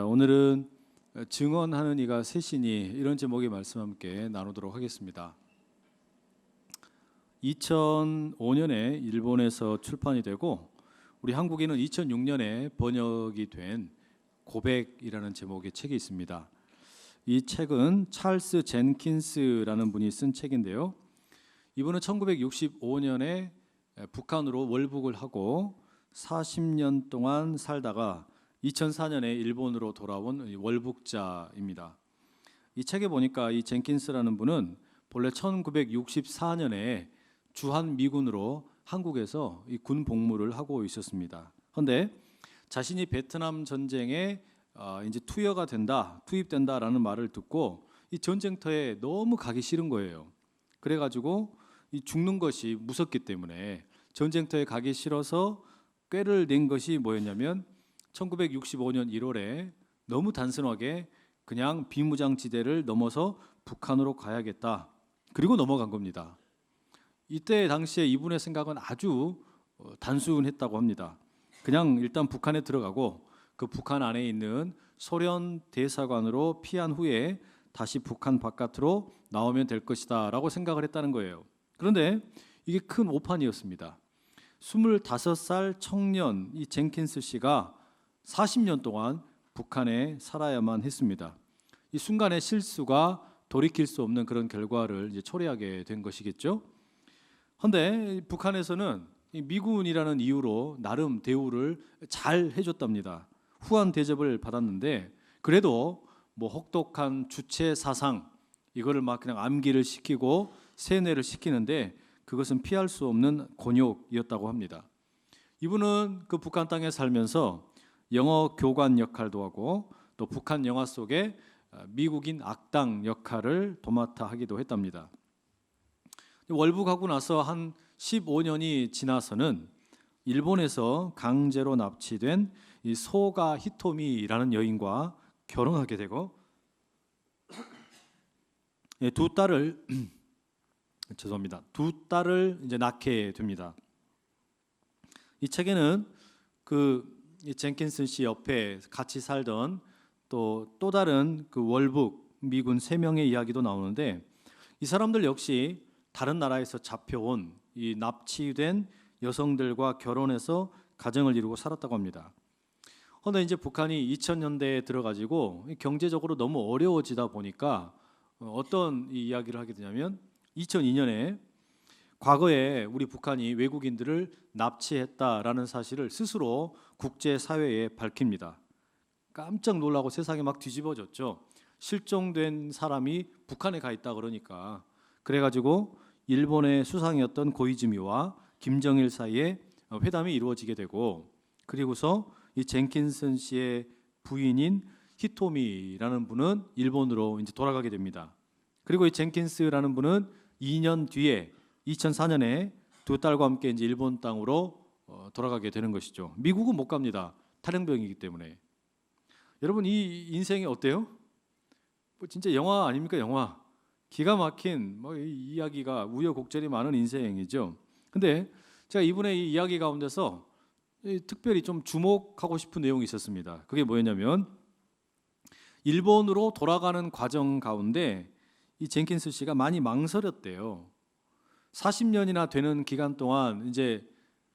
오늘은 증언하는 이가 셋이니 이런 제목의 말씀 함께 나누도록 하겠습니다. 2005년에 일본에서 출판이 되고 우리 한국에는 2006년에 번역이 된 고백이라는 제목의 책이 있습니다. 이 책은 찰스 젠킨스라는 분이 쓴 책인데요. 이분은 1965년에 북한으로 월북을 하고 40년 동안 살다가 2004년에 일본으로 돌아온 월북자입니다. 이 책에 보니까 이 젠킨스라는 분은 본래 1964년에 주한 미군으로 한국에서 이 군 복무를 하고 있었습니다. 그런데 자신이 베트남 전쟁에 이제 투입된다라는 말을 듣고 이 전쟁터에 너무 가기 싫은 거예요. 그래가지고 이 죽는 것이 무섭기 때문에 전쟁터에 가기 싫어서 꾀를 낸 것이 뭐였냐면 1965년 1월에 너무 단순하게 그냥 비무장지대를 넘어서 북한으로 가야겠다. 그리고 넘어간 겁니다. 이때 당시에 이분의 생각은 아주 단순했다고 합니다. 그냥 일단 북한에 들어가고 그 북한 안에 있는 소련 대사관으로 피한 후에 다시 북한 바깥으로 나오면 될 것이다 라고 생각을 했다는 거예요. 그런데 이게 큰 오판이었습니다. 25살 청년 이 젠킨스 씨가 40년 동안 북한에 살아야만 했습니다. 이 순간의 실수가 돌이킬 수 없는 그런 결과를 이제 초래하게 된 것이겠죠. 그런데 북한에서는 이 미군이라는 이유로 나름 대우를 잘 해줬답니다. 후한 대접을 받았는데 그래도 뭐 혹독한 주체 사상 이거를 막 그냥 암기를 시키고 세뇌를 시키는데 그것은 피할 수 없는 곤욕이었다고 합니다. 이분은 그 북한 땅에 살면서 영어 교관 역할도 하고 또 북한 영화 속에 미국인 악당 역할을 도맡아 하기도 했답니다. 월북하고 나서 한 15년이 지나서는 일본에서 강제로 납치된 이 소가 히토미라는 여인과 결혼하게 되고 두 딸을 이제 낳게 됩니다. 이 책에는 이 젠킨스 씨 옆에 같이 살던 또 다른 그 월북 미군 3명의 이야기도 나오는데 이 사람들 역시 다른 나라에서 잡혀온 이 납치된 여성들과 결혼해서 가정을 이루고 살았다고 합니다. 그런데 이제 북한이 2000년대에 들어가지고 경제적으로 너무 어려워지다 보니까 어떤 이야기를 하게 되냐면 2002년에 과거에 우리 북한이 외국인들을 납치했다라는 사실을 스스로 국제사회에 밝힙니다. 깜짝 놀라고 세상이 막 뒤집어졌죠. 실종된 사람이 북한에 가 있다 그러니까. 그래가지고 일본의 수상이었던 고이즈미와 김정일 사이에 회담이 이루어지게 되고 그리고서 이 젠킨슨 씨의 부인인 히토미라는 분은 일본으로 이제 돌아가게 됩니다. 그리고 이 젠킨스라는 분은 2년 뒤에 2004년에 두 딸과 함께 이제 일본 땅으로 돌아가게 되는 것이죠. 미국은 못 갑니다. 탈영병이기 때문에. 여러분 이 인생이 어때요? 뭐 진짜 영화 아닙니까? 영화. 기가 막힌 이 이야기가 우여곡절이 많은 인생이죠. 근데 제가 이분의 이 이야기 가운데서 특별히 좀 주목하고 싶은 내용이 있었습니다. 그게 뭐였냐면 일본으로 돌아가는 과정 가운데 이 젠킨스 씨가 많이 망설였대요. 40년이나 되는 기간 동안 이제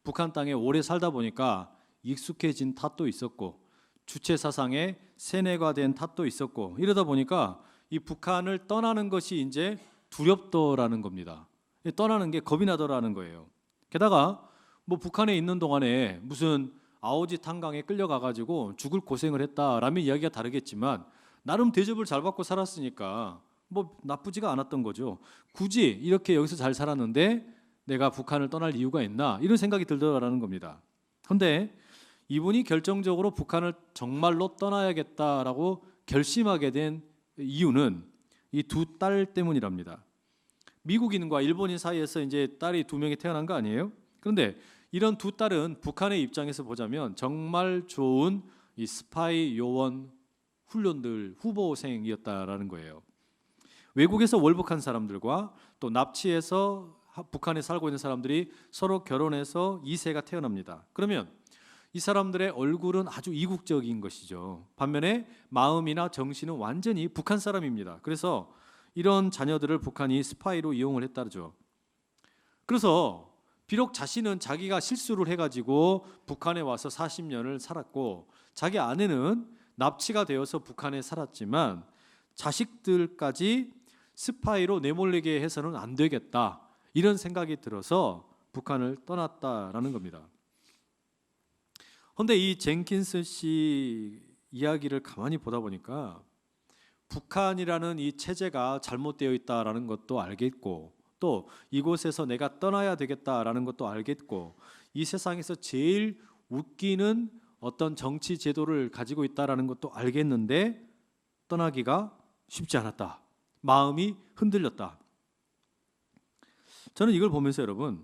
북한 땅에 오래 살다 보니까 익숙해진 탓도 있었고 주체 사상에 세뇌가 된 탓도 있었고 이러다 보니까 이 북한을 떠나는 것이 이제 두렵더라는 겁니다. 떠나는 게 겁이 나더라는 거예요. 게다가 뭐 북한에 있는 동안에 무슨 아오지 탄강에 끌려가가지고 죽을 고생을 했다라면 이야기가 다르겠지만 나름 대접을 잘 받고 살았으니까 뭐 나쁘지가 않았던 거죠. 굳이 이렇게 여기서 잘 살았는데 내가 북한을 떠날 이유가 있나 이런 생각이 들더라는 겁니다. 그런데 이분이 결정적으로 북한을 정말로 떠나야겠다라고 결심하게 된 이유는 이 두 딸 때문이랍니다. 미국인과 일본인 사이에서 이제 딸이 2명이 태어난 거 아니에요? 그런데 이런 두 딸은 북한의 입장에서 보자면 정말 좋은 이 스파이 요원 훈련들 후보생이었다라는 거예요. 외국에서 월북한 사람들과 또 납치해서 북한에 살고 있는 사람들이 서로 결혼해서 2세가 태어납니다. 그러면 이 사람들의 얼굴은 아주 이국적인 것이죠. 반면에 마음이나 정신은 완전히 북한 사람입니다. 그래서 이런 자녀들을 북한이 스파이로 이용을 했다죠. 그래서 비록 자신은 자기가 실수를 해가지고 북한에 와서 40년을 살았고 자기 아내는 납치가 되어서 북한에 살았지만 자식들까지 스파이로 내몰리게 해서는 안 되겠다, 이런 생각이 들어서 북한을 떠났다라는 겁니다. 그런데 이 젠킨스 씨 이야기를 가만히 보다 보니까 북한이라는 이 체제가 잘못되어 있다라는 것도 알겠고, 또 이곳에서 내가 떠나야 되겠다라는 것도 알겠고, 이 세상에서 제일 웃기는 어떤 정치 제도를 가지고 있다라는 것도 알겠는데 떠나기가 쉽지 않았다. 마음이 흔들렸다. 저는 이걸 보면서 여러분,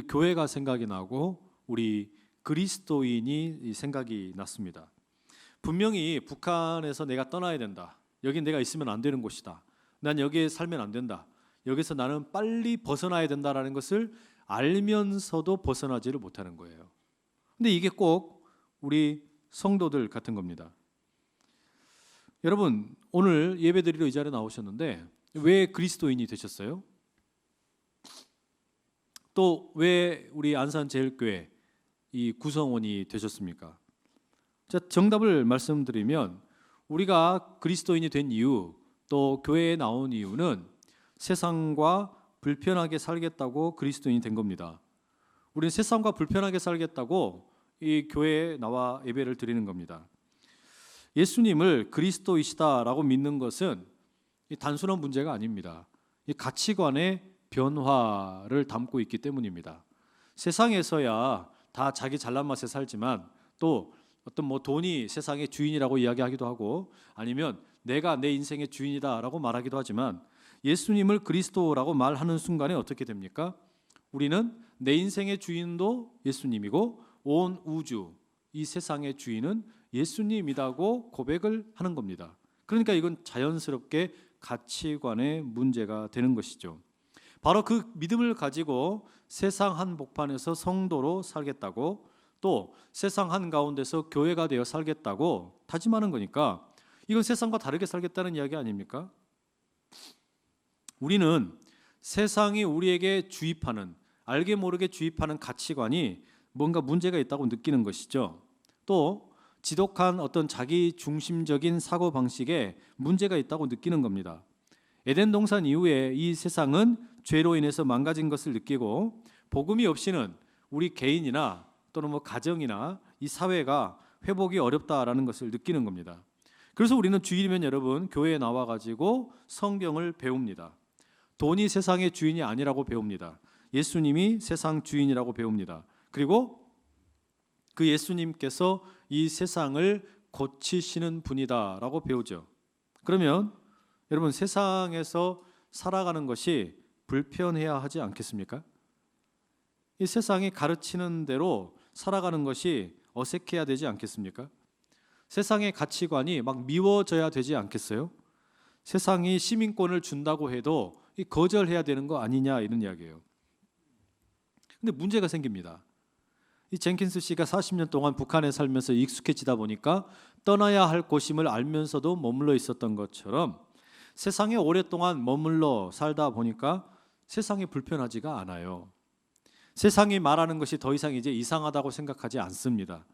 교회가 생각이 나고 우리 그리스도인이 생각이 났습니다. 분명히 북한에서 내가 떠나야 된다. 여기 내가 있으면 안 되는 곳이다. 난 여기에 살면 안 된다. 여기서 나는 빨리 벗어나야 된다라는 것을 알면서도 벗어나지를 못하는 거예요. 근데 이게 꼭 우리 성도들 같은 겁니다. 여러분, 오늘 예배드리러 이 자리에 나오셨는데 왜 그리스도인이 되셨어요? 또 왜 우리 안산제일교회 이 구성원이 되셨습니까? 자, 정답을 말씀드리면 우리가 그리스도인이 된 이유, 또 교회에 나온 이유는 세상과 불편하게 살겠다고 그리스도인이 된 겁니다. 우리는 세상과 불편하게 살겠다고 이 교회에 나와 예배를 드리는 겁니다. 예수님을 그리스도이시다라고 믿는 것은 단순한 문제가 아닙니다. 이 가치관의 변화를 담고 있기 때문입니다. 세상에서야 다 자기 잘난 맛에 살지만, 또 어떤 돈이 세상의 주인이라고 이야기하기도 하고, 아니면 내가 내 인생의 주인이다라고 말하기도 하지만, 예수님을 그리스도라고 말하는 순간에 어떻게 됩니까? 우리는 내 인생의 주인도 예수님이고 온 우주, 이 세상의 주인은 예수님이라고 고백을 하는 겁니다. 그러니까 이건 자연스럽게 가치관의 문제가 되는 것이죠. 바로 그 믿음을 가지고 세상 한복판에서 성도로 살겠다고, 또 세상 한가운데서 교회가 되어 살겠다고 다짐하는 거니까 이건 세상과 다르게 살겠다는 이야기 아닙니까? 우리는 세상이 우리에게 주입하는, 알게 모르게 주입하는 가치관이 뭔가 문제가 있다고 느끼는 것이죠. 또 지독한 어떤 자기 중심적인 사고방식에 문제가 있다고 느끼는 겁니다. 에덴 동산 이후에 이 세상은 죄로 인해서 망가진 것을 느끼고, 복음이 없이는 우리 개인이나 또는 가정이나 이 사회가 회복이 어렵다라는 것을 느끼는 겁니다. 그래서 우리는 주일이면 여러분 교회에 나와가지고 성경을 배웁니다. 돈이 세상의 주인이 아니라고 배웁니다. 예수님이 세상 주인이라고 배웁니다. 그리고 그 예수님께서 이 세상을 고치시는 분이다라고 배우죠. 그러면 여러분, 세상에서 살아가는 것이 불편해야 하지 않겠습니까? 이 세상이 가르치는 대로 살아가는 것이 어색해야 되지 않겠습니까? 세상의 가치관이 막 미워져야 되지 않겠어요? 세상이 시민권을 준다고 해도 거절해야 되는 거 아니냐, 이런 이야기예요. 근데 문제가 생깁니다. 이 젠킨스 씨가 40년 동안 북한에 살면서 익숙해지다 보니까 떠나야 할 곳임을 알면서도 머물러 있었던 것처럼 세상에 오랫동안 머물러 살다 보니까 세상이 불편하지가 않아요. 세상이 말하는 것이 더 이상 이제 이상하다고 생각하지 않습니다.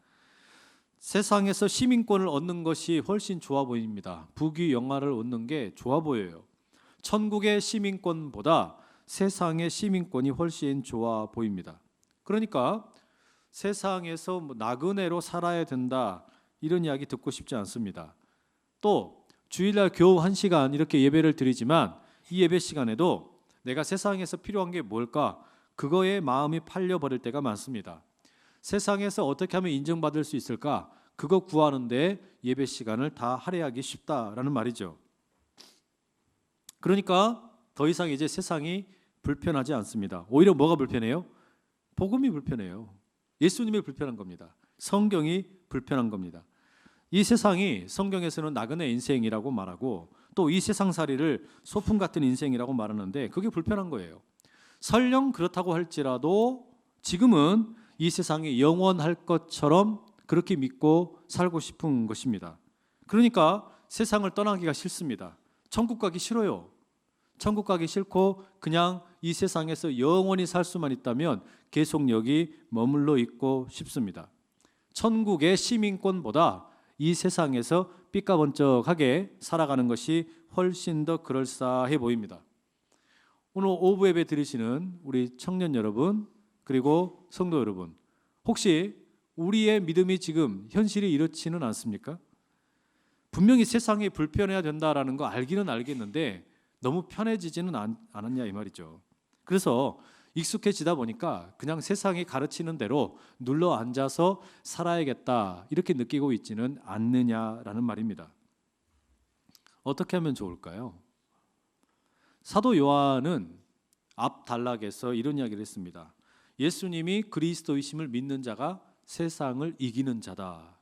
세상에서 시민권을 얻는 것이 훨씬 좋아 보입니다. 부귀 영화를 얻는 게 좋아 보여요. 천국의 시민권보다 세상의 시민권이 훨씬 좋아 보입니다. 그러니까 세상에서 나그네로 살아야 된다, 이런 이야기 듣고 싶지 않습니다. 또 주일날 겨우 1시간 이렇게 예배를 드리지만 이 예배 시간에도 내가 세상에서 필요한 게 뭘까? 그거에 마음이 팔려버릴 때가 많습니다. 세상에서 어떻게 하면 인정받을 수 있을까? 그거 구하는데 예배 시간을 다 할애하기 쉽다라는 말이죠. 그러니까 더 이상 이제 세상이 불편하지 않습니다. 오히려 뭐가 불편해요? 복음이 불편해요. 예수님이 불편한 겁니다. 성경이 불편한 겁니다. 이 세상이 성경에서는 나그네 인생이라고 말하고, 또 이 세상살이를 소풍 같은 인생이라고 말하는데 그게 불편한 거예요. 설령 그렇다고 할지라도 지금은 이 세상이 영원할 것처럼 그렇게 믿고 살고 싶은 것입니다. 그러니까 세상을 떠나기가 싫습니다. 천국 가기 싫어요. 천국 가기 싫고 그냥 이 세상에서 영원히 살 수만 있다면 계속 여기 머물러 있고 싶습니다. 천국의 시민권보다 이 세상에서 삐까번쩍하게 살아가는 것이 훨씬 더 그럴싸해 보입니다. 오늘 오후 예배 드리시는 우리 청년 여러분, 그리고 성도 여러분, 혹시 우리의 믿음이 지금 현실이 이렇지는 않습니까? 분명히 세상이 불편해야 된다라는 거 알기는 알겠는데 너무 편해지지는 않았냐 이 말이죠. 그래서 익숙해지다 보니까 그냥 세상이 가르치는 대로 눌러 앉아서 살아야겠다 이렇게 느끼고 있지는 않느냐라는 말입니다. 어떻게 하면 좋을까요? 사도 요한은 앞 단락에서 이런 이야기를 했습니다. 예수님이 그리스도이심을 믿는 자가 세상을 이기는 자다.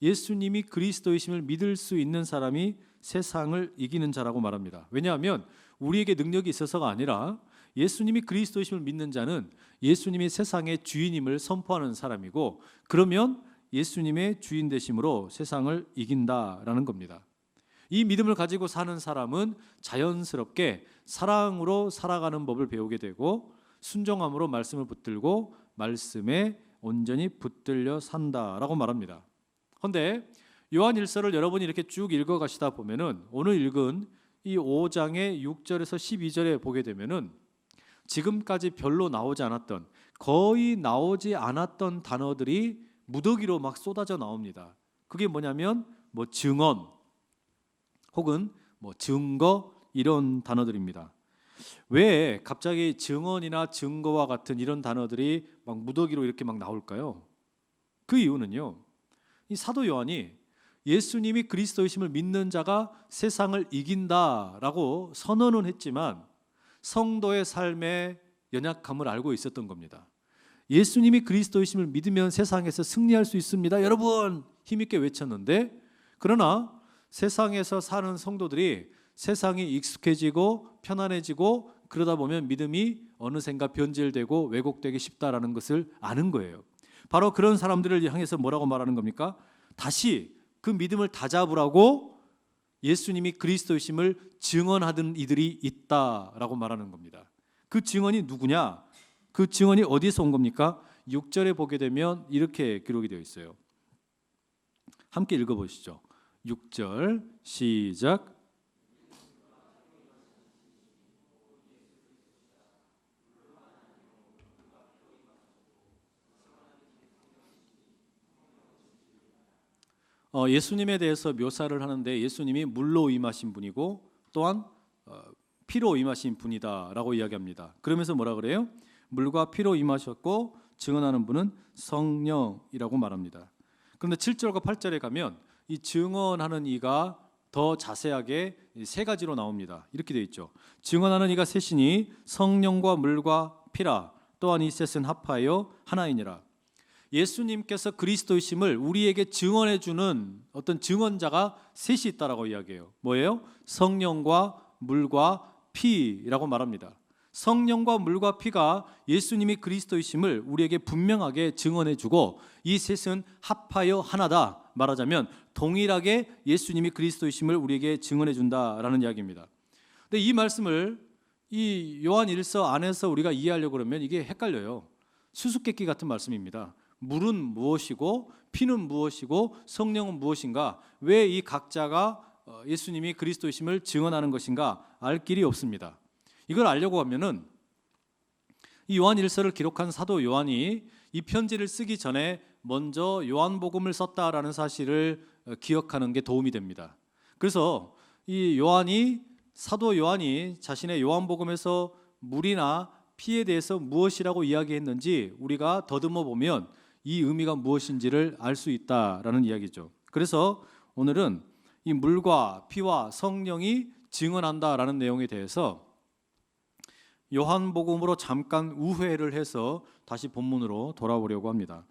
예수님이 그리스도이심을 믿을 수 있는 사람이 세상을 이기는 자라고 말합니다. 왜냐하면 우리에게 능력이 있어서가 아니라 예수님이 그리스도이심을 믿는 자는 예수님이 세상의 주인임을 선포하는 사람이고, 그러면 예수님의 주인 되심으로 세상을 이긴다라는 겁니다. 이 믿음을 가지고 사는 사람은 자연스럽게 사랑으로 살아가는 법을 배우게 되고 순종함으로 말씀을 붙들고 말씀에 온전히 붙들려 산다라고 말합니다. 그런데 요한 1서를 여러분이 이렇게 쭉 읽어가시다 보면은 오늘 읽은 이 5장의 6절에서 12절에 보게 되면은 지금까지 별로 나오지 않았던, 거의 나오지 않았던 단어들이 무더기로 막 쏟아져 나옵니다. 그게 뭐냐면 증언 혹은 증거, 이런 단어들입니다. 왜 갑자기 증언이나 증거와 같은 이런 단어들이 막 무더기로 이렇게 막 나올까요? 그 이유는요, 이 사도 요한이 예수님이 그리스도이심을 믿는 자가 세상을 이긴다라고 선언은 했지만 성도의 삶의 연약함을 알고 있었던 겁니다. 예수님이 그리스도이심을 믿으면 세상에서 승리할 수 있습니다, 여러분 힘있게 외쳤는데, 그러나 세상에서 사는 성도들이 세상이 익숙해지고 편안해지고 그러다 보면 믿음이 어느샌가 변질되고 왜곡되기 쉽다라는 것을 아는 거예요. 바로 그런 사람들을 향해서 뭐라고 말하는 겁니까? 다시 그 믿음을 다잡으라고 예수님이 그리스도이심을 증언하던 이들이 있다라고 말하는 겁니다. 그 증언이 누구냐? 그 증언이 어디서 온 겁니까? 6절에 보게 되면 이렇게 기록이 되어 있어요. 함께 읽어보시죠. 6절 시작. 예수님에 대해서 묘사를 하는데 예수님이 물로 임하신 분이고 또한 피로 임하신 분이다라고 이야기합니다. 그러면서 뭐라 그래요? 물과 피로 임하셨고 증언하는 분은 성령이라고 말합니다. 그런데 7절과 8절에 가면 이 증언하는 이가 더 자세하게 세 가지로 나옵니다. 이렇게 되어 있죠. 증언하는 이가 셋이니 성령과 물과 피라. 또한 이 셋은 합하여 하나이니라. 예수님께서 그리스도이심을 우리에게 증언해 주는 어떤 증언자가 셋이 있다라고 이야기해요. 뭐예요? 성령과 물과 피라고 말합니다. 성령과 물과 피가 예수님이 그리스도이심을 우리에게 분명하게 증언해 주고 이 셋은 합하여 하나다. 말하자면 동일하게 예수님이 그리스도이심을 우리에게 증언해 준다라는 이야기입니다. 근데 이 말씀을 이 요한 1서 안에서 우리가 이해하려고 그러면 이게 헷갈려요. 수수께끼 같은 말씀입니다. 물은 무엇이고 피는 무엇이고 성령은 무엇인가, 왜 이 각자가 예수님이 그리스도이심을 증언하는 것인가 알 길이 없습니다. 이걸 알려고 하면은 이 요한 1서를 기록한 사도 요한이 이 편지를 쓰기 전에 먼저 요한복음을 썼다라는 사실을 기억하는 게 도움이 됩니다. 그래서 이 사도 요한이 자신의 요한복음에서 물이나 피에 대해서 무엇이라고 이야기했는지 우리가 더듬어 보면 이 의미가 무엇인지를 알 수 있다라는 이야기죠. 그래서 오늘은 이 물과 피와 성령이 증언한다라는 내용에 대해서 요한복음으로 잠깐 우회를 해서 다시 본문으로 돌아오려고 합니다.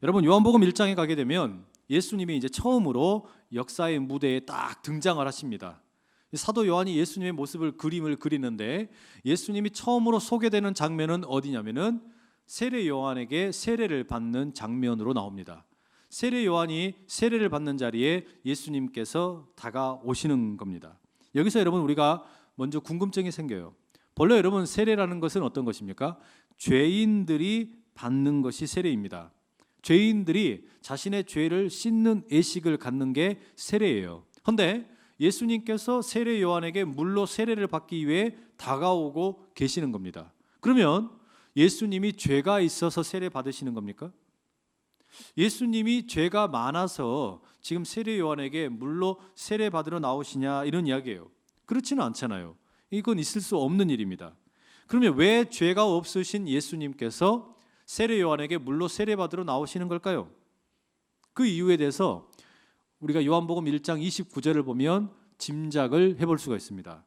여러분, 요한복음 1장에 가게 되면 예수님이 이제 처음으로 역사의 무대에 딱 등장을 하십니다. 사도 요한이 예수님의 모습을 그림을 그리는데 예수님이 처음으로 소개되는 장면은 어디냐면은 세례 요한에게 세례를 받는 장면으로 나옵니다. 세례 요한이 세례를 받는 자리에 예수님께서 다가오시는 겁니다. 여기서 여러분 우리가 먼저 궁금증이 생겨요. 본래 여러분 세례라는 것은 어떤 것입니까? 죄인들이 받는 것이 세례입니다. 죄인들이 자신의 죄를 씻는 예식을 갖는 게 세례예요. 그런데 예수님께서 세례 요한에게 물로 세례를 받기 위해 다가오고 계시는 겁니다. 그러면 예수님이 죄가 있어서 세례 받으시는 겁니까? 예수님이 죄가 많아서 지금 세례 요한에게 물로 세례 받으러 나오시냐 이런 이야기예요. 그렇지는 않잖아요. 이건 있을 수 없는 일입니다. 그러면 왜 죄가 없으신 예수님께서 세례 요한에게 물로 세례 받으러 나오시는 걸까요? 그 이유에 대해서 우리가 요한복음 1장 29절을 보면 짐작을 해볼 수가 있습니다.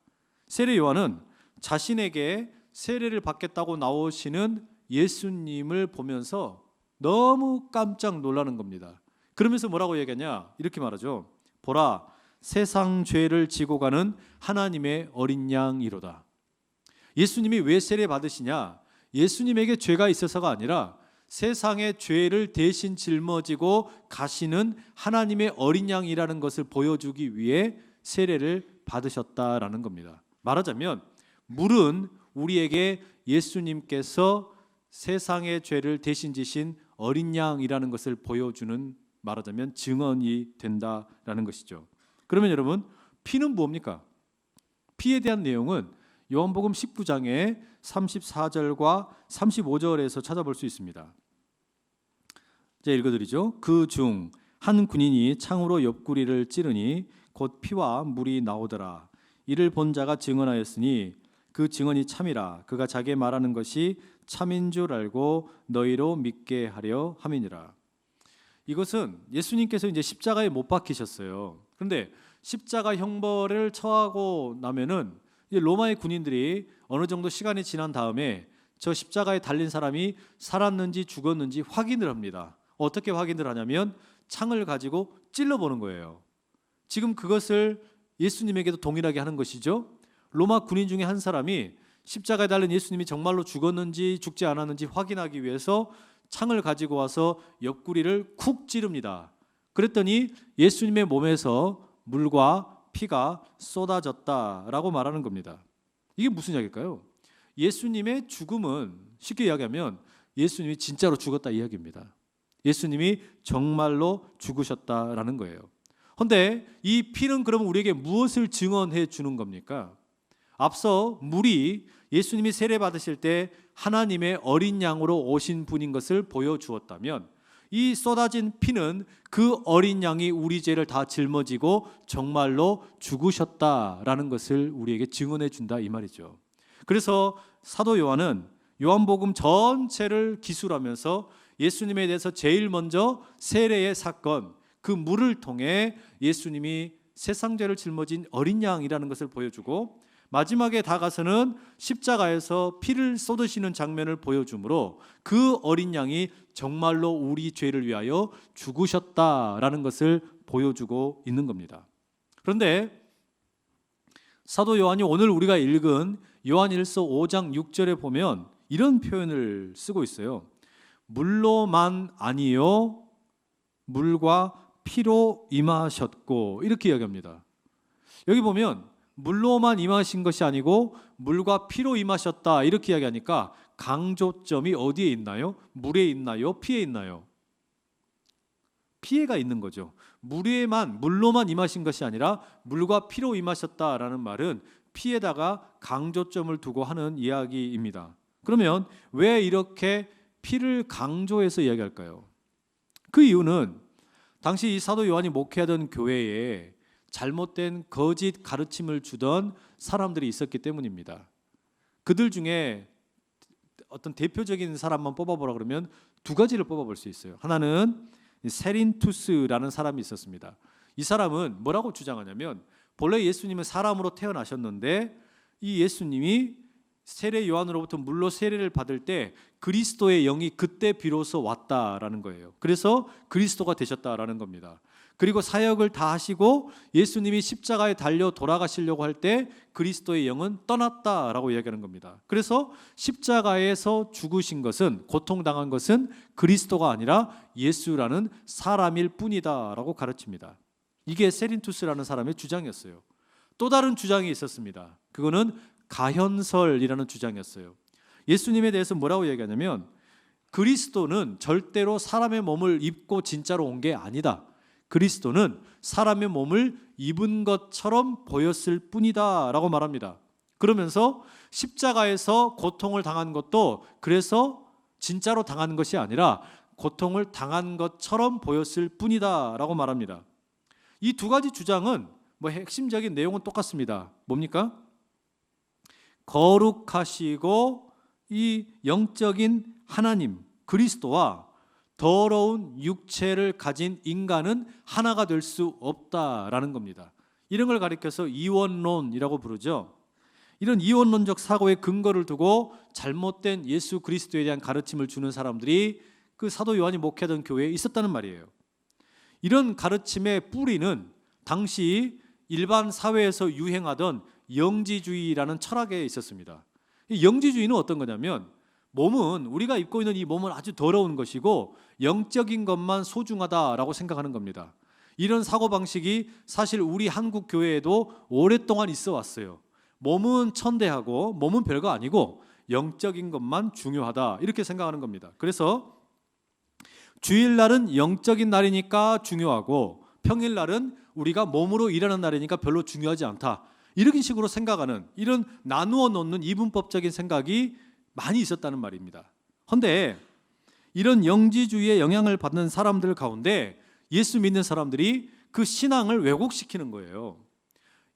세례 요한은 자신에게 세례를 받겠다고 나오시는 예수님을 보면서 너무 깜짝 놀라는 겁니다. 그러면서 뭐라고 얘기하냐? 이렇게 말하죠. 보라, 세상 죄를 지고 가는 하나님의 어린 양이로다. 예수님이 왜 세례 받으시냐? 예수님에게 죄가 있어서가 아니라 세상의 죄를 대신 짊어지고 가시는 하나님의 어린 양이라는 것을 보여주기 위해 세례를 받으셨다라는 겁니다. 말하자면 물은 우리에게 예수님께서 세상의 죄를 대신 지신 어린 양이라는 것을 보여주는, 말하자면 증언이 된다라는 것이죠. 그러면 여러분, 피는 뭡니까? 피에 대한 내용은 요한복음 19장의 34절과 35절에서 찾아볼 수 있습니다. 제가 읽어드리죠. 그 중 한 군인이 창으로 옆구리를 찌르니 곧 피와 물이 나오더라. 이를 본 자가 증언하였으니 그 증언이 참이라. 그가 자기 말하는 것이 참인 줄 알고 너희로 믿게 하려 함이니라. 이것은 예수님께서 이제 십자가에 못 박히셨어요. 그런데 십자가 형벌을 처하고 나면은 이제 로마의 군인들이 어느 정도 시간이 지난 다음에 저 십자가에 달린 사람이 살았는지 죽었는지 확인을 합니다. 어떻게 확인을 하냐면 창을 가지고 찔러보는 거예요. 지금 그것을 예수님에게도 동일하게 하는 것이죠. 로마 군인 중에 한 사람이 십자가에 달린 예수님이 정말로 죽었는지 죽지 않았는지 확인하기 위해서 창을 가지고 와서 옆구리를 쿡 찌릅니다. 그랬더니 예수님의 몸에서 물과 피가 쏟아졌다라고 말하는 겁니다. 이게 무슨 이야기일까요? 예수님의 죽음은 쉽게 이야기하면 예수님이 진짜로 죽었다 이야기입니다. 예수님이 정말로 죽으셨다라는 거예요. 그런데 이 피는 그러면 우리에게 무엇을 증언해 주는 겁니까? 앞서 물이 예수님이 세례 받으실 때 하나님의 어린 양으로 오신 분인 것을 보여주었다면, 이 쏟아진 피는 그 어린 양이 우리 죄를 다 짊어지고 정말로 죽으셨다라는 것을 우리에게 증언해 준다 이 말이죠. 그래서 사도 요한은 요한복음 전체를 기술하면서 예수님에 대해서 제일 먼저 세례의 사건, 그 물을 통해 예수님이 세상 죄를 짊어진 어린 양이라는 것을 보여주고, 마지막에 다가서는 십자가에서 피를 쏟으시는 장면을 보여주므로 그 어린 양이 정말로 우리 죄를 위하여 죽으셨다라는 것을 보여주고 있는 겁니다. 그런데 사도 요한이 오늘 우리가 읽은 요한일서 5장 6절에 보면 이런 표현을 쓰고 있어요. 물로만 아니요 물과 피로 임하셨고, 이렇게 이야기합니다. 여기 보면 물로만 임하신 것이 아니고 물과 피로 임하셨다 이렇게 이야기하니까 강조점이 어디에 있나요? 물에 있나요? 피에 있나요? 피에가 있는 거죠. 물로만 임하신 것이 아니라 물과 피로 임하셨다라는 말은 피에다가 강조점을 두고 하는 이야기입니다. 그러면 왜 이렇게 피를 강조해서 이야기할까요? 그 이유는 당시 이 사도 요한이 목회하던 교회에 잘못된 거짓 가르침을 주던 사람들이 있었기 때문입니다. 그들 중에 어떤 대표적인 사람만 뽑아보라 그러면 두 가지를 뽑아볼 수 있어요. 하나는 세린투스라는 사람이 있었습니다. 이 사람은 뭐라고 주장하냐면, 본래 예수님은 사람으로 태어나셨는데 이 예수님이 세례 요한으로부터 물로 세례를 받을 때 그리스도의 영이 그때 비로소 왔다라는 거예요. 그래서 그리스도가 되셨다라는 겁니다. 그리고 사역을 다 하시고 예수님이 십자가에 달려 돌아가시려고 할 때 그리스도의 영은 떠났다라고 이야기하는 겁니다. 그래서 십자가에서 죽으신 것은, 고통당한 것은 그리스도가 아니라 예수라는 사람일 뿐이다라고 가르칩니다. 이게 세린투스라는 사람의 주장이었어요. 또 다른 주장이 있었습니다. 그거는 가현설이라는 주장이었어요. 예수님에 대해서 뭐라고 얘기하냐면, 그리스도는 절대로 사람의 몸을 입고 진짜로 온 게 아니다. 그리스도는 사람의 몸을 입은 것처럼 보였을 뿐이다 라고 말합니다. 그러면서 십자가에서 고통을 당한 것도 그래서 진짜로 당한 것이 아니라 고통을 당한 것처럼 보였을 뿐이다 라고 말합니다. 이 두 가지 주장은 핵심적인 내용은 똑같습니다. 뭡니까? 거룩하시고 이 영적인 하나님 그리스도와 더러운 육체를 가진 인간은 하나가 될 수 없다라는 겁니다. 이런 걸 가리켜서 이원론이라고 부르죠. 이런 이원론적 사고의 근거를 두고 잘못된 예수 그리스도에 대한 가르침을 주는 사람들이 그 사도 요한이 목회하던 교회에 있었다는 말이에요. 이런 가르침의 뿌리는 당시 일반 사회에서 유행하던 영지주의라는 철학에 있었습니다. 이 영지주의는 어떤 거냐면, 몸은, 우리가 입고 있는 이 몸은 아주 더러운 것이고 영적인 것만 소중하다라고 생각하는 겁니다. 이런 사고방식이 사실 우리 한국 교회에도 오랫동안 있어 왔어요. 몸은 천대하고 몸은 별거 아니고 영적인 것만 중요하다, 이렇게 생각하는 겁니다. 그래서 주일날은 영적인 날이니까 중요하고 평일날은 우리가 몸으로 일하는 날이니까 별로 중요하지 않다, 이런 식으로 생각하는, 이런 나누어 놓는 이분법적인 생각이 많이 있었다는 말입니다. 그런데 이런 영지주의의 영향을 받는 사람들 가운데 예수 믿는 사람들이 그 신앙을 왜곡시키는 거예요.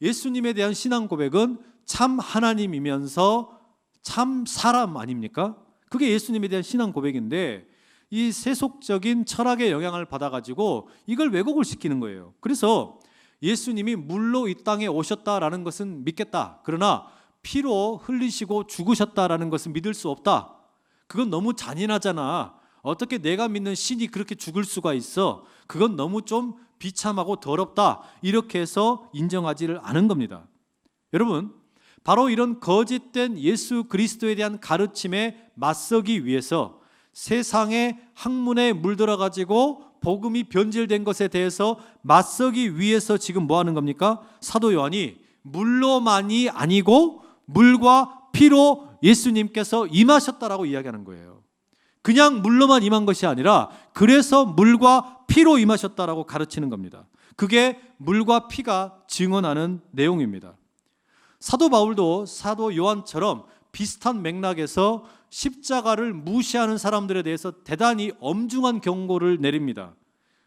예수님에 대한 신앙 고백은 참 하나님이면서 참 사람 아닙니까? 그게 예수님에 대한 신앙 고백인데, 이 세속적인 철학의 영향을 받아가지고 이걸 왜곡을 시키는 거예요. 그래서 예수님이 물로 이 땅에 오셨다라는 것은 믿겠다, 그러나 피로 흘리시고 죽으셨다라는 것은 믿을 수 없다. 그건 너무 잔인하잖아. 어떻게 내가 믿는 신이 그렇게 죽을 수가 있어? 그건 너무 좀 비참하고 더럽다. 이렇게 해서 인정하지를 않은 겁니다. 여러분, 바로 이런 거짓된 예수 그리스도에 대한 가르침에 맞서기 위해서 세상의 학문에 물들어 가지고 복음이 변질된 것에 대해서 맞서기 위해서 지금 뭐 하는 겁니까? 사도 요한이 물로만이 아니고 물과 피로 예수님께서 임하셨다라고 이야기하는 거예요. 그냥 물로만 임한 것이 아니라 그래서 물과 피로 임하셨다라고 가르치는 겁니다. 그게 물과 피가 증언하는 내용입니다. 사도 바울도 사도 요한처럼 비슷한 맥락에서 십자가를 무시하는 사람들에 대해서 대단히 엄중한 경고를 내립니다.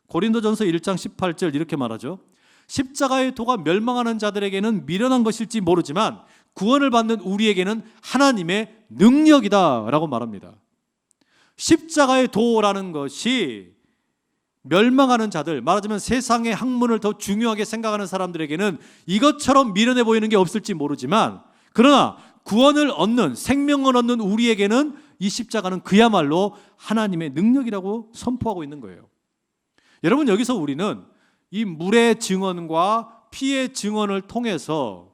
고린도전서 1장 18절 이렇게 말하죠. 십자가의 도가 멸망하는 자들에게는 미련한 것일지 모르지만 구원을 받는 우리에게는 하나님의 능력이다 라고 말합니다. 십자가의 도라는 것이 멸망하는 자들, 말하자면 세상의 학문을 더 중요하게 생각하는 사람들에게는 이것처럼 미련해 보이는 게 없을지 모르지만, 그러나 구원을 얻는, 생명을 얻는 우리에게는 이 십자가는 그야말로 하나님의 능력이라고 선포하고 있는 거예요. 여러분, 여기서 우리는 이 물의 증언과 피의 증언을 통해서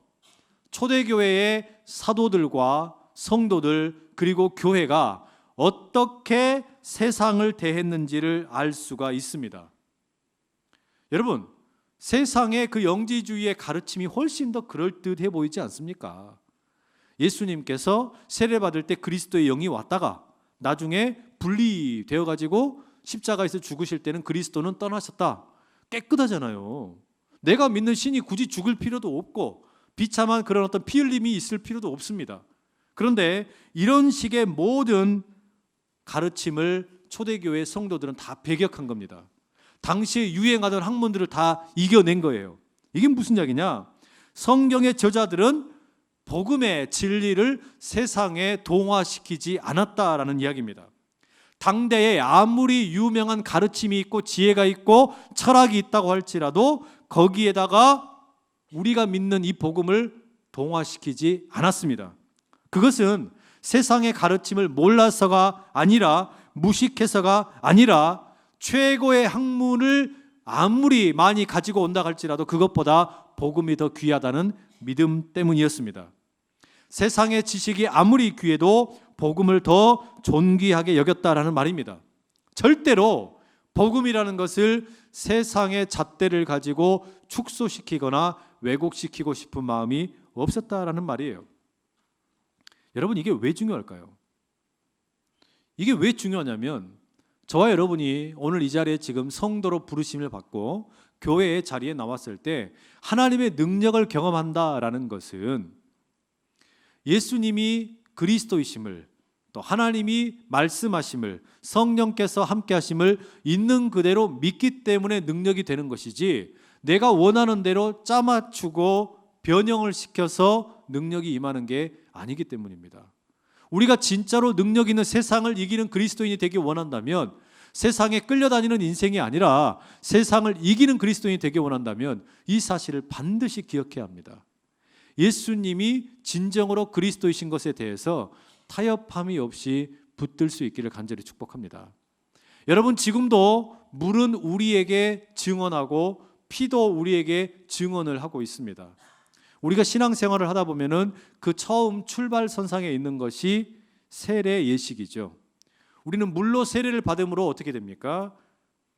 초대교회의 사도들과 성도들 그리고 교회가 어떻게 세상을 대했는지를 알 수가 있습니다. 여러분, 세상의 그 영지주의의 가르침이 훨씬 더 그럴듯해 보이지 않습니까? 예수님께서 세례받을 때 그리스도의 영이 왔다가 나중에 분리되어 가지고 십자가에서 죽으실 때는 그리스도는 떠나셨다. 깨끗하잖아요. 내가 믿는 신이 굳이 죽을 필요도 없고 비참한 그런 어떤 피 흘림이 있을 필요도 없습니다. 그런데 이런 식의 모든 가르침을 초대교회 성도들은 다 배격한 겁니다. 당시에 유행하던 학문들을 다 이겨낸 거예요. 이게 무슨 이야기냐? 성경의 저자들은 복음의 진리를 세상에 동화시키지 않았다라는 이야기입니다. 당대에 아무리 유명한 가르침이 있고 지혜가 있고 철학이 있다고 할지라도 거기에다가 우리가 믿는 이 복음을 동화시키지 않았습니다. 그것은 세상의 가르침을 몰라서가 아니라, 무식해서가 아니라 최고의 학문을 아무리 많이 가지고 온다 할지라도 그것보다 복음이 더 귀하다는 믿음 때문이었습니다. 세상의 지식이 아무리 귀해도 복음을 더 존귀하게 여겼다라는 말입니다. 절대로 복음이라는 것을 세상의 잣대를 가지고 축소시키거나 왜곡시키고 싶은 마음이 없었다라는 말이에요. 여러분, 이게 왜 중요할까요? 이게 왜 중요하냐면 저와 여러분이 오늘 이 자리에 지금 성도로 부르심을 받고 교회의 자리에 나왔을 때 하나님의 능력을 경험한다라는 것은 예수님이 그리스도이심을, 또 하나님이 말씀하심을, 성령께서 함께 하심을 있는 그대로 믿기 때문에 능력이 되는 것이지, 내가 원하는 대로 짜맞추고 변형을 시켜서 능력이 임하는 게 아니기 때문입니다. 우리가 진짜로 능력 있는 세상을 이기는 그리스도인이 되기 원한다면, 세상에 끌려다니는 인생이 아니라 세상을 이기는 그리스도인이 되기 원한다면 이 사실을 반드시 기억해야 합니다. 예수님이 진정으로 그리스도이신 것에 대해서 타협함이 없이 붙들 수 있기를 간절히 축복합니다. 여러분, 지금도 물은 우리에게 증언하고 피도 우리에게 증언을 하고 있습니다. 우리가 신앙생활을 하다 보면은 그 처음 출발선상에 있는 것이 세례 예식이죠. 우리는 물로 세례를 받음으로 어떻게 됩니까?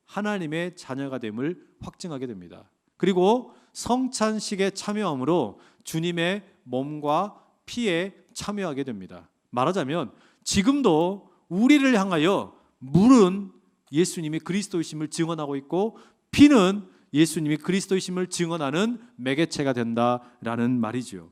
하나님의 자녀가 됨을 확증하게 됩니다. 그리고 성찬식에 참여함으로 주님의 몸과 피에 참여하게 됩니다. 말하자면 지금도 우리를 향하여 물은 예수님이 그리스도이심을 증언하고 있고 피는 예수님이 그리스도이심을 증언하는 매개체가 된다라는 말이죠.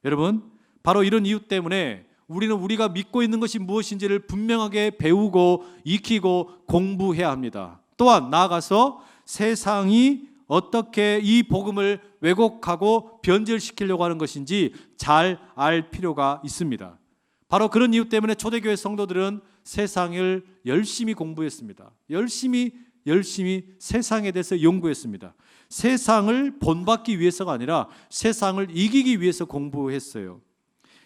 여러분, 바로 이런 이유 때문에 우리는 우리가 믿고 있는 것이 무엇인지를 분명하게 배우고 익히고 공부해야 합니다. 또한 나아가서 세상이 어떻게 이 복음을 왜곡하고 변질시키려고 하는 것인지 잘 알 필요가 있습니다. 바로 그런 이유 때문에 초대교회 성도들은 세상을 열심히 공부했습니다. 열심히 세상에 대해서 연구했습니다. 세상을 본받기 위해서가 아니라 세상을 이기기 위해서 공부했어요.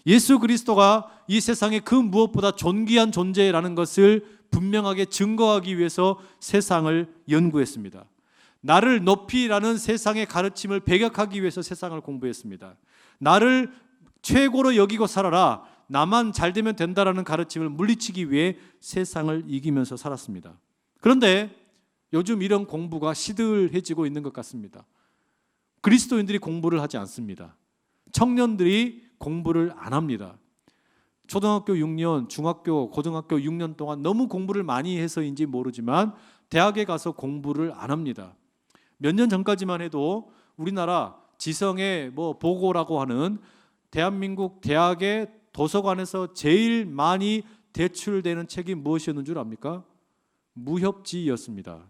예수 그리스도가 이 세상에 그 무엇보다 존귀한 존재라는 것을 분명하게 증거하기 위해서 세상을 연구했습니다. 나를 높이라는 세상의 가르침을 배격하기 위해서 세상을 공부했습니다. 나를 최고로 여기고 살아라, 나만 잘 되면 된다라는 가르침을 물리치기 위해 세상을 이기면서 살았습니다. 그런데 요즘 이런 공부가 시들해지고 있는 것 같습니다. 그리스도인들이 공부를 하지 않습니다. 청년들이 공부를 안 합니다. 초등학교 6년, 중학교, 고등학교 6년 동안 너무 공부를 많이 해서인지 모르지만 대학에 가서 공부를 안 합니다. 몇 년 전까지만 해도 우리나라 지성의 보고라고 하는 대한민국 대학의 도서관에서 제일 많이 대출되는 책이 무엇이었는 줄 압니까? 무협지였습니다.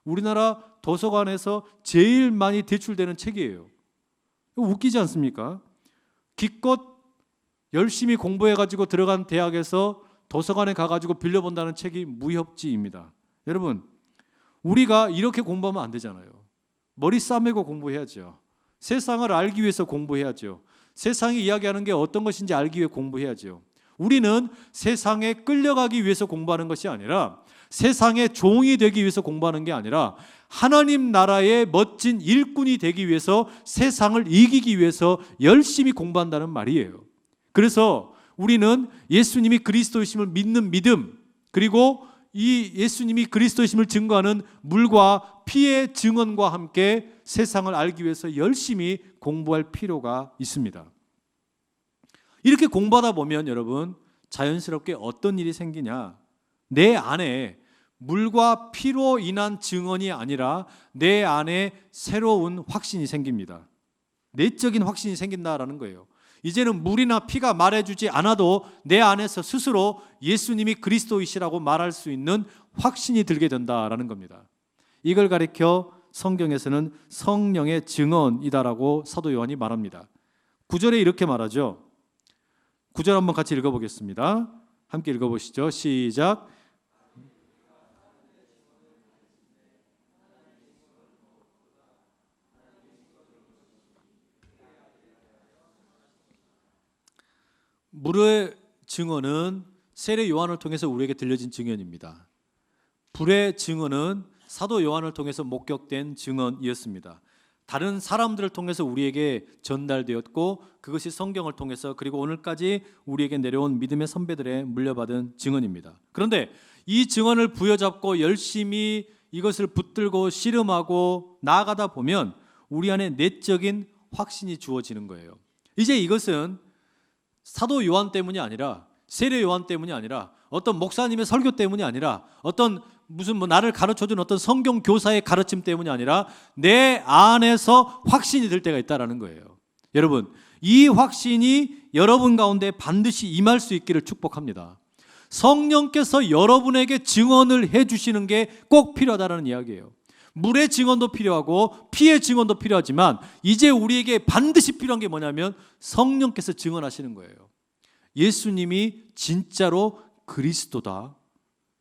우리나라 도서관에서 제일 많이 대출되는 책이에요. 웃기지 않습니까? 기껏 열심히 공부해가지고 들어간 대학에서 도서관에 가가지고 빌려본다는 책이 무협지입니다. 여러분, 우리가 이렇게 공부하면 안 되잖아요. 머리 싸매고 공부해야죠. 세상을 알기 위해서 공부해야죠. 세상이 이야기하는 게 어떤 것인지 알기 위해 공부해야죠. 우리는 세상에 끌려가기 위해서 공부하는 것이 아니라, 세상의 종이 되기 위해서 공부하는 게 아니라 하나님 나라의 멋진 일꾼이 되기 위해서, 세상을 이기기 위해서 열심히 공부한다는 말이에요. 그래서 우리는 예수님이 그리스도이심을 믿는 믿음, 그리고 이 예수님이 그리스도이심을 증거하는 물과 피의 증언과 함께 세상을 알기 위해서 열심히 공부할 필요가 있습니다. 이렇게 공부하다 보면 여러분, 자연스럽게 어떤 일이 생기냐? 내 안에 물과 피로 인한 증언이 아니라 내 안에 새로운 확신이 생깁니다. 내적인 확신이 생긴다라는 거예요. 이제는 물이나 피가 말해주지 않아도 내 안에서 스스로 예수님이 그리스도이시라고 말할 수 있는 확신이 들게 된다라는 겁니다. 이걸 가리켜 성경에서는 성령의 증언이다라고 사도 요한이 말합니다. 9절에 이렇게 말하죠. 9절 한번 같이 읽어보겠습니다. 함께 읽어보시죠. 시작. 물의 증언은 세례 요한을 통해서 우리에게 들려진 증언입니다. 불의 증언은 사도 요한을 통해서 목격된 증언이었습니다. 다른 사람들을 통해서 우리에게 전달되었고 그것이 성경을 통해서 그리고 오늘까지 우리에게 내려온 믿음의 선배들의 물려받은 증언입니다. 그런데 이 증언을 부여잡고 열심히 이것을 붙들고 씨름하고 나아가다 보면 우리 안에 내적인 확신이 주어지는 거예요. 이제 이것은 사도 요한 때문이 아니라 세례 요한 때문이 아니라 어떤 목사님의 설교 때문이 아니라 어떤 무슨 나를 가르쳐준 어떤 성경 교사의 가르침 때문이 아니라 내 안에서 확신이 들 때가 있다라는 거예요. 여러분, 이 확신이 여러분 가운데 반드시 임할 수 있기를 축복합니다. 성령께서 여러분에게 증언을 해주시는 게 꼭 필요하다는 이야기예요. 물의 증언도 필요하고 피의 증언도 필요하지만 이제 우리에게 반드시 필요한 게 뭐냐면 성령께서 증언하시는 거예요. 예수님이 진짜로 그리스도다.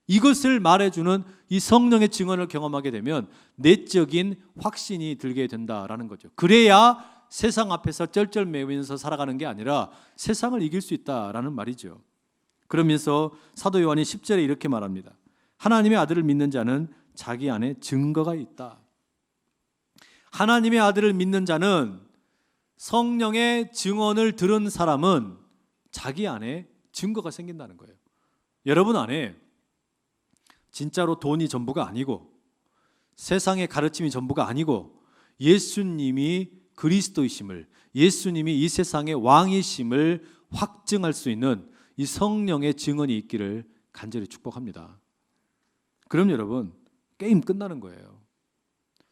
이것을 말해주는 이 성령의 증언을 경험하게 되면 내적인 확신이 들게 된다라는 거죠. 그래야 세상 앞에서 쩔쩔매면서 살아가는 게 아니라 세상을 이길 수 있다라는 말이죠. 그러면서 사도 요한이 10절에 이렇게 말합니다. 하나님의 아들을 믿는 자는 자기 안에 증거가 있다. 하나님의 아들을 믿는 자는 성령의 증언을 들은 사람은 자기 안에 증거가 생긴다는 거예요. 여러분 안에 진짜로 돈이 전부가 아니고 세상의 가르침이 전부가 아니고 예수님이 그리스도이심을, 예수님이 이 세상의 왕이심을 확증할 수 있는 이 성령의 증언이 있기를 간절히 축복합니다. 그럼 여러분 게임 끝나는 거예요.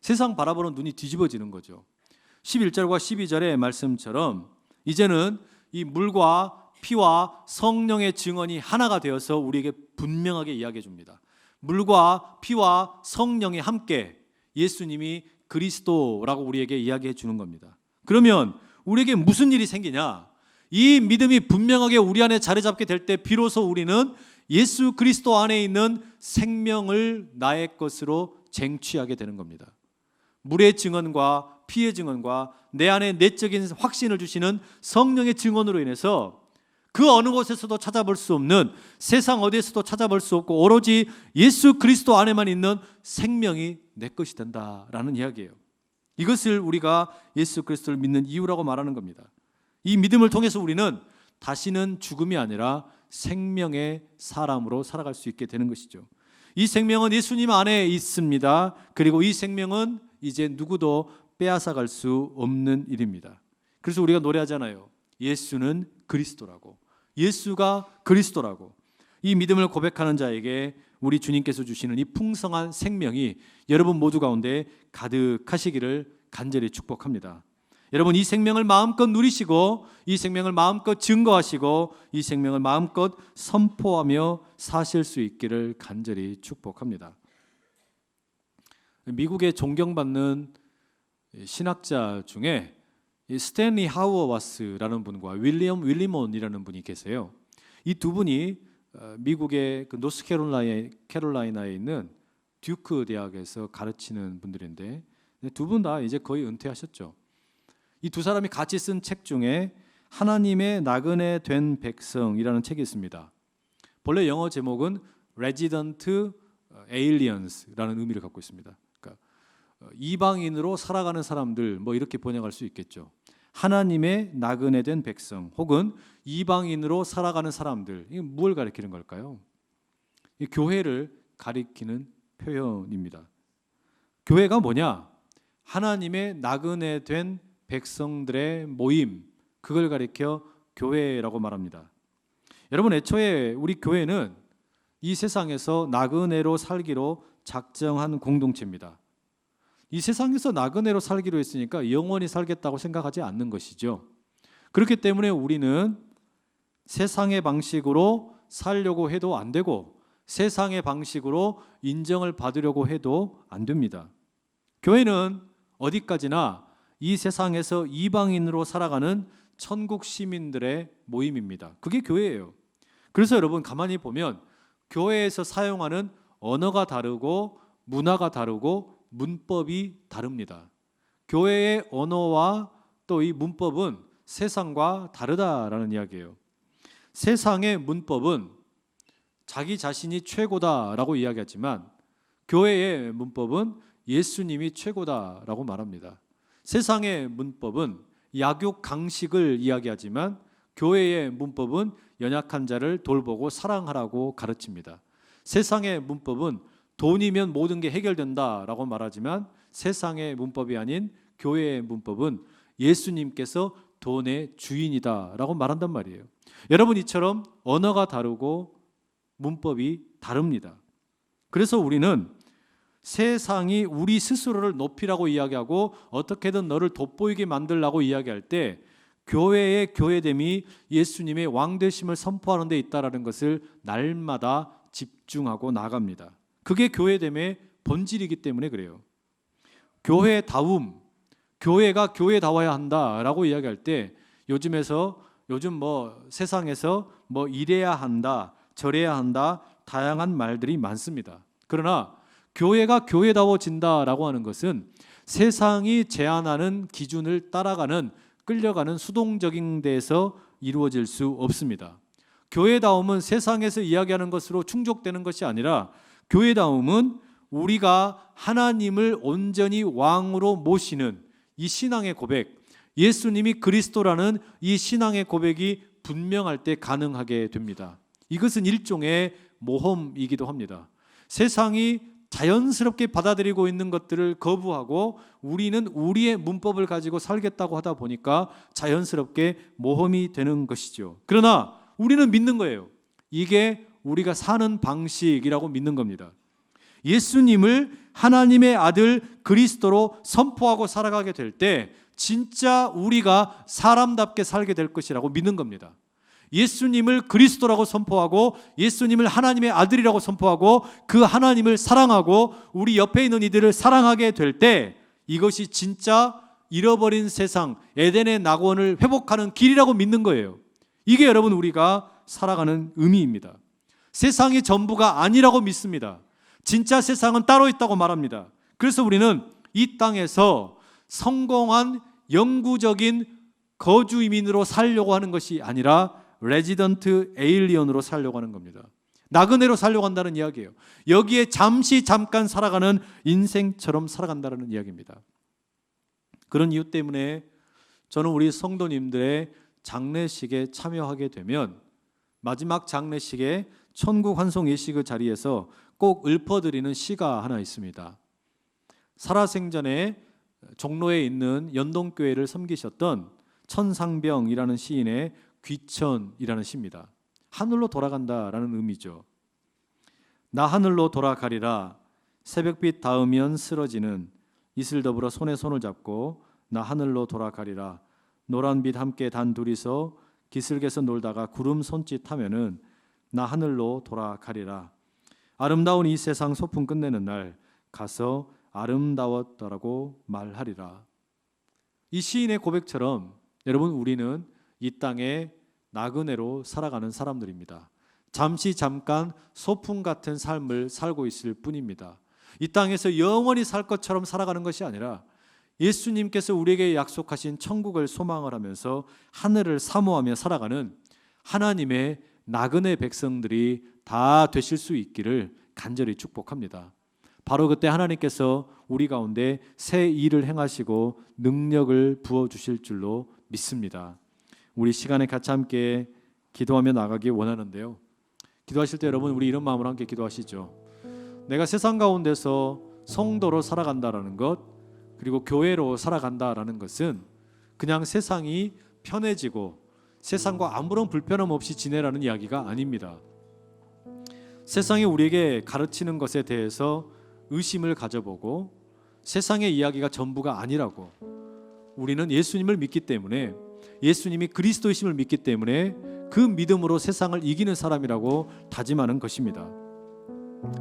세상 바라보는 눈이 뒤집어지는 거죠. 11절과 12절의 말씀처럼 이제는 이 물과 피와 성령의 증언이 하나가 되어서 우리에게 분명하게 이야기해 줍니다. 물과 피와 성령이 함께 예수님이 그리스도라고 우리에게 이야기해 주는 겁니다. 그러면 우리에게 무슨 일이 생기냐? 이 믿음이 분명하게 우리 안에 자리 잡게 될 때 비로소 우리는 예수 그리스도 안에 있는 생명을 나의 것으로 쟁취하게 되는 겁니다. 물의 증언과 피의 증언과 내 안에 내적인 확신을 주시는 성령의 증언으로 인해서 그 어느 곳에서도 찾아볼 수 없는, 세상 어디에서도 찾아볼 수 없고 오로지 예수 그리스도 안에만 있는 생명이 내 것이 된다라는 이야기예요. 이것을 우리가 예수 그리스도를 믿는 이유라고 말하는 겁니다. 이 믿음을 통해서 우리는 다시는 죽음이 아니라 생명의 사람으로 살아갈 수 있게 되는 것이죠. 이 생명은 예수님 안에 있습니다. 그리고 이 생명은 이제 누구도 빼앗아갈 수 없는 일입니다. 그래서 우리가 노래하잖아요. 예수는 그리스도라고, 예수가 그리스도라고. 이 믿음을 고백하는 자에게 우리 주님께서 주시는 이 풍성한 생명이 여러분 모두 가운데 가득하시기를 간절히 축복합니다. 여러분 이 생명을 마음껏 누리시고 이 생명을 마음껏 증거하시고 이 생명을 마음껏 선포하며 사실 수 있기를 간절히 축복합니다. 미국의 존경받는 신학자 중에 스탠리 하워와스라는 분과 윌리엄 윌리몬이라는 분이 계세요. 이 두 분이 미국의 그 노스캐롤라이나에 있는 듀크 대학에서 가르치는 분들인데 두 분 다 이제 거의 은퇴하셨죠. 이 두 사람이 같이 쓴 책 중에 하나님의 나그네 된 백성이라는 책이 있습니다. 본래 영어 제목은 Resident Aliens라는 의미를 갖고 있습니다. 그러니까 이방인으로 살아가는 사람들 뭐 이렇게 번역할 수 있겠죠. 하나님의 나그네 된 백성 혹은 이방인으로 살아가는 사람들, 이게 무엇을 가리키는 걸까요? 이 교회를 가리키는 표현입니다. 교회가 뭐냐? 하나님의 나그네 된 백성들의 모임, 그걸 가리켜 교회라고 말합니다. 여러분 애초에 우리 교회는 이 세상에서 나그네로 살기로 작정한 공동체입니다. 이 세상에서 나그네로 살기로 했으니까 영원히 살겠다고 생각하지 않는 것이죠. 그렇기 때문에 우리는 세상의 방식으로 살려고 해도 안 되고 세상의 방식으로 인정을 받으려고 해도 안 됩니다. 교회는 어디까지나 이 세상에서 이방인으로 살아가는 천국 시민들의 모임입니다. 그게 교회예요. 그래서 여러분 가만히 보면 교회에서 사용하는 언어가 다르고 문화가 다르고 문법이 다릅니다. 교회의 언어와 또 이 문법은 세상과 다르다라는 이야기예요. 세상의 문법은 자기 자신이 최고다라고 이야기하지만 교회의 문법은 예수님이 최고다라고 말합니다. 세상의 문법은 약육 강식을 이야기하지만 교회의 문법은 연약한 자를 돌보고 사랑하라고 가르칩니다. 세상의 문법은 돈이면 모든 게 해결된다라고 말하지만 세상의 문법이 아닌 교회의 문법은 예수님께서 돈의 주인이다라고 말한단 말이에요. 여러분, 이처럼 언어가 다르고 문법이 다릅니다. 그래서 우리는 세상이 우리 스스로를 높이라고 이야기하고 어떻게든 너를 돋보이게 만들라고 이야기할 때 교회의 교회됨이 예수님의 왕되심을 선포하는 데 있다는 것을 날마다 집중하고 나갑니다. 그게 교회됨의 본질이기 때문에 그래요. 교회다움, 교회가 교회다워야 한다라고 이야기할 때 요즘 세상에서 이래야 한다, 저래야 한다, 다양한 말들이 많습니다. 그러나 교회가 교회다워진다라고 하는 것은 세상이 제안하는 기준을 따라가는, 끌려가는 수동적인 데에서 이루어질 수 없습니다. 교회다움은 세상에서 이야기하는 것으로 충족되는 것이 아니라 교회다움은 우리가 하나님을 온전히 왕으로 모시는 이 신앙의 고백, 예수님이 그리스도라는 이 신앙의 고백이 분명할 때 가능하게 됩니다. 이것은 일종의 모험이기도 합니다. 세상이 자연스럽게 받아들이고 있는 것들을 거부하고 우리는 우리의 문법을 가지고 살겠다고 하다 보니까 자연스럽게 모험이 되는 것이죠. 그러나 우리는 믿는 거예요. 이게 우리가 사는 방식이라고 믿는 겁니다. 예수님을 하나님의 아들 그리스도로 선포하고 살아가게 될 때 진짜 우리가 사람답게 살게 될 것이라고 믿는 겁니다. 예수님을 그리스도라고 선포하고 예수님을 하나님의 아들이라고 선포하고 그 하나님을 사랑하고 우리 옆에 있는 이들을 사랑하게 될 때 이것이 진짜 잃어버린 세상, 에덴의 낙원을 회복하는 길이라고 믿는 거예요. 이게 여러분 우리가 살아가는 의미입니다. 세상이 전부가 아니라고 믿습니다. 진짜 세상은 따로 있다고 말합니다. 그래서 우리는 이 땅에서 성공한 영구적인 거주 이민으로 살려고 하는 것이 아니라 레지던트 에일리언으로 살려고 하는 겁니다. 나그네로 살려고 한다는 이야기예요. 여기에 잠깐 살아가는 인생처럼 살아간다는 이야기입니다. 그런 이유 때문에 저는 우리 성도님들의 장례식에 참여하게 되면 마지막 장례식에 천국 환송 예식의 자리에서 꼭 읊어드리는 시가 하나 있습니다. 살아생전에 종로에 있는 연동교회를 섬기셨던 천상병이라는 시인의 귀천이라는 시입니다. 하늘로 돌아간다라는 의미죠. 나 하늘로 돌아가리라 새벽빛 닿으면 쓰러지는 이슬 더불어 손에 손을 잡고 나 하늘로 돌아가리라 노란빛 함께 단 둘이서 기슭에서 놀다가 구름 손짓하면은 나 하늘로 돌아가리라 아름다운 이 세상 소풍 끝내는 날 가서 아름다웠더라고 말하리라. 이 시인의 고백처럼 여러분 우리는 이 땅에 나그네로 살아가는 사람들입니다. 잠깐 소풍 같은 삶을 살고 있을 뿐입니다. 이 땅에서 영원히 살 것처럼 살아가는 것이 아니라 예수님께서 우리에게 약속하신 천국을 소망을 하면서 하늘을 사모하며 살아가는 하나님의 나그네 백성들이 다 되실 수 있기를 간절히 축복합니다. 바로 그때 하나님께서 우리 가운데 새 일을 행하시고 능력을 부어주실 줄로 믿습니다. 우리 시간에 같이 함께 기도하며 나가기 원하는데요. 기도하실 때 여러분 우리 이런 마음으로 함께 기도하시죠. 내가 세상 가운데서 성도로 살아간다라는 것 그리고 교회로 살아간다라는 것은 그냥 세상이 편해지고 세상과 아무런 불편함 없이 지내라는 이야기가 아닙니다. 세상이 우리에게 가르치는 것에 대해서 의심을 가져보고 세상의 이야기가 전부가 아니라고 우리는 예수님을 믿기 때문에 예수님이 그리스도이심을 믿기 때문에 그 믿음으로 세상을 이기는 사람이라고 다짐하는 것입니다.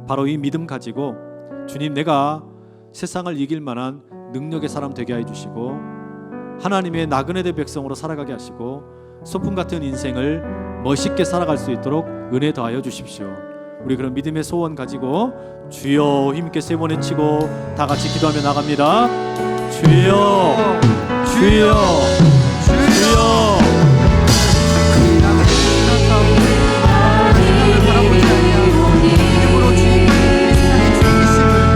바로 이 믿음 가지고 주님 내가 세상을 이길 만한 능력의 사람 되게 해주시고 하나님의 나그네된 백성으로 살아가게 하시고 소풍 같은 인생을 멋있게 살아갈 수 있도록 은혜 더하여 주십시오. 우리 그런 믿음의 소원 가지고 주여 힘있게 세 번 외치고 다 같이 기도하며 나갑니다. 주여 주여 주여 바라보지 아니하고 믿음으로 주님의 세상의 주이심을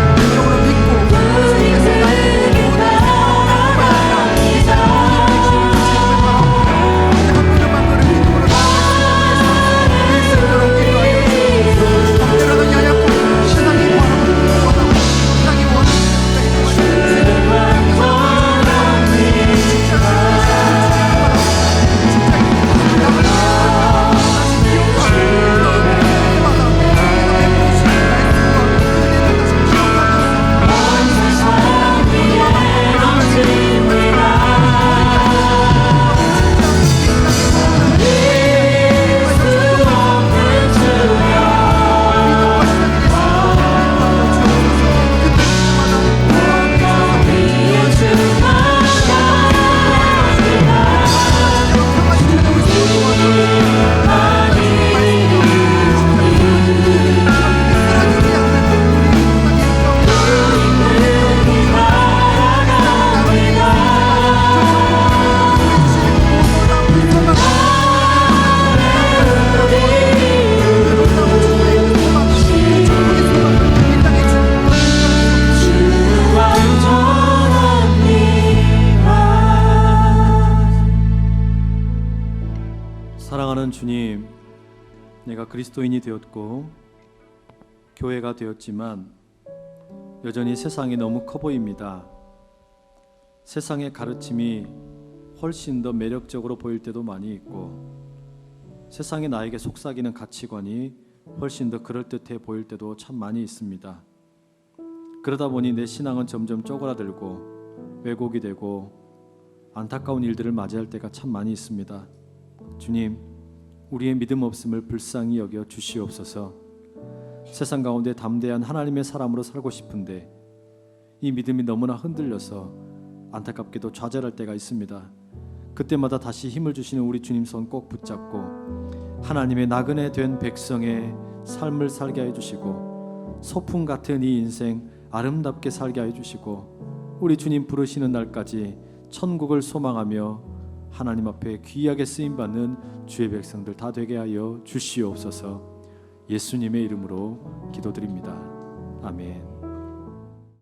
사랑하는 주님, 내가 그리스도인이 되었고 교회가 되었지만 여전히 세상이 너무 커 보입니다. 세상의 가르침이 훨씬 더 매력적으로 보일 때도 많이 있고 세상이 나에게 속삭이는 가치관이 훨씬 더 그럴듯해 보일 때도 참 많이 있습니다. 그러다 보니 내 신앙은 점점 쪼그라들고 왜곡이 되고 안타까운 일들을 맞이할 때가 참 많이 있습니다. 주님, 우리의 믿음 없음을 불쌍히 여겨 주시옵소서. 세상 가운데 담대한 하나님의 사람으로 살고 싶은데 이 믿음이 너무나 흔들려서 안타깝게도 좌절할 때가 있습니다. 그때마다 다시 힘을 주시는 우리 주님 손 꼭 붙잡고 하나님의 나그네 된 백성의 삶을 살게 해주시고 소풍 같은 이 인생 아름답게 살게 해주시고 우리 주님 부르시는 날까지 천국을 소망하며 하나님 앞에 귀하게 쓰임받는 주의 백성들 다 되게 하여 주시옵소서. 예수님의 이름으로 기도드립니다. 아멘.